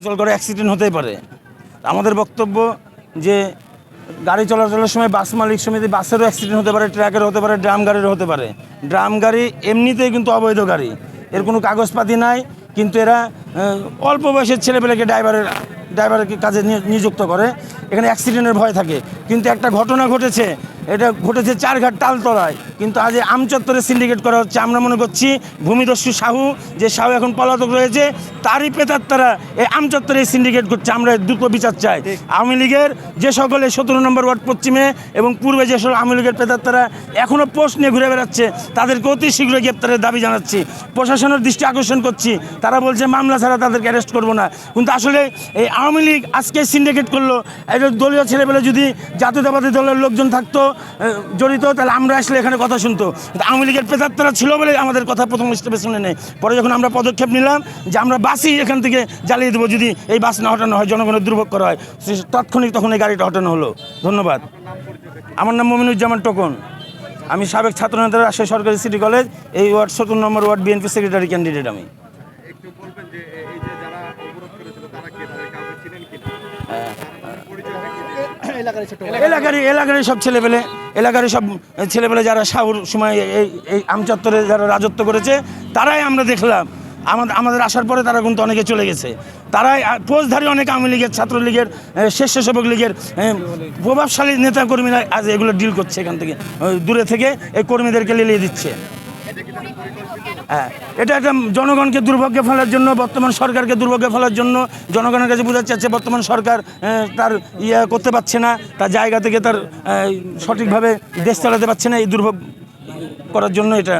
চল করে অ্যাক্সিডেন্ট হতেই পারে। আমাদের বক্তব্য যে গাড়ি চলাচলের সময় বাস মালিক সমিতি বাসেরও অ্যাক্সিডেন্ট হতে পারে, ট্রাকের হতে পারে, ড্রাম গাড়িরও হতে পারে। ড্রাম গাড়ি এমনিতেই কিন্তু অবৈধ গাড়ি, এর কোনো কাগজপাতি নাই, কিন্তু এরা অল্প বয়সের ছেলেপেলেকে ড্রাইভারের কাজে নিযুক্ত করে। এখানে অ্যাক্সিডেন্টের ভয় থাকে। কিন্তু একটা ঘটনা ঘটেছে, এটা ঘটেছে চারঘাট তালতলায়, কিন্তু আজ আমচত্বরে সিন্ডিকেট করা হচ্ছে। আমরা মনে করছি ভূমিদস্যু সাহু, যে সাহু এখন পলাতক রয়েছে, তারই প্রেতাত্মারা এই আমচত্বরে সিন্ডিকেট করছে। আমরা দ্রুত বিচার চাই। আওয়ামী লীগের যে সকলে 17 নম্বর ওয়ার্ড পশ্চিমে এবং পূর্বে যে সকল আওয়ামী লীগের প্রেতাত্মারা এখনও পোস্ট নিয়ে ঘুরে বেড়াচ্ছে, তাদেরকে অতি শীঘ্রই গ্রেপ্তারের দাবি জানাচ্ছি। প্রশাসনের দৃষ্টি আকর্ষণ করছি। তারা বলছে মামলা ছাড়া তাদেরকে অ্যারেস্ট করবো না, কিন্তু আসলে এই আওয়ামী লীগ আজকে সিন্ডিকেট করলো। এটা দলীয় ছেলেবেলে যদি জাতীয়তাবাদী দলের লোকজন থাকতো জড়িত, তাহলে আমরা আসলে এখানে কথা শুনতো। আওয়ামী লীগের প্রেতাত্মারা ছিল বলে আমাদের কথা প্রথম স্টেপে শুনে নেয়। পরে যখন আমরা পদক্ষেপ নিলাম যে আমরা বাসই এখান থেকে জ্বালিয়ে দেবো, যদি এই বাস না হটানো হয়, জনগণের দুর্ভোগ করা হয়, তাৎক্ষণিক তখন এই গাড়িটা হটানো হলো। ধন্যবাদ। আমার নাম মমিনুজ্জামান টোকন। আমি সাবেক ছাত্রনেতা, রাজশাহী সরকারি সিটি কলেজ, এই ওয়ার্ড 17 নম্বর ওয়ার্ড বিএনপি সেক্রেটারি ক্যান্ডিডেট আমি। এলাকারই সব ছেলেপেলে যারা শাহুর সময় এই আমচত্বরে যারা রাজত্ব করেছে, তারাই আমরা দেখলাম। আমাদের আসার পরে তারা কিন্তু অনেকে চলে গেছে। তারাই পোস্টধারী অনেক আওয়ামী লীগের, ছাত্রলীগের, স্বেচ্ছাসেবক লীগের প্রভাবশালী নেতাকর্মীরা আজ এগুলো ডিল করছে। এখান থেকে দূরে থেকে এই কর্মীদেরকে লেলিয়ে দিচ্ছে। হ্যাঁ, এটা একটা জনগণকে দুর্ভোগে ফেলার জন্য, বর্তমান সরকারকে দুর্ভোগে ফেলার জন্য জনগণের কাছে বোঝাতে চাচ্ছে বর্তমান সরকার তার করতে পারছে না, তার জায়গা থেকে তার সঠিকভাবে দেশ চালাতে পারছে না। এই দুর্ভোগ করার জন্য এটা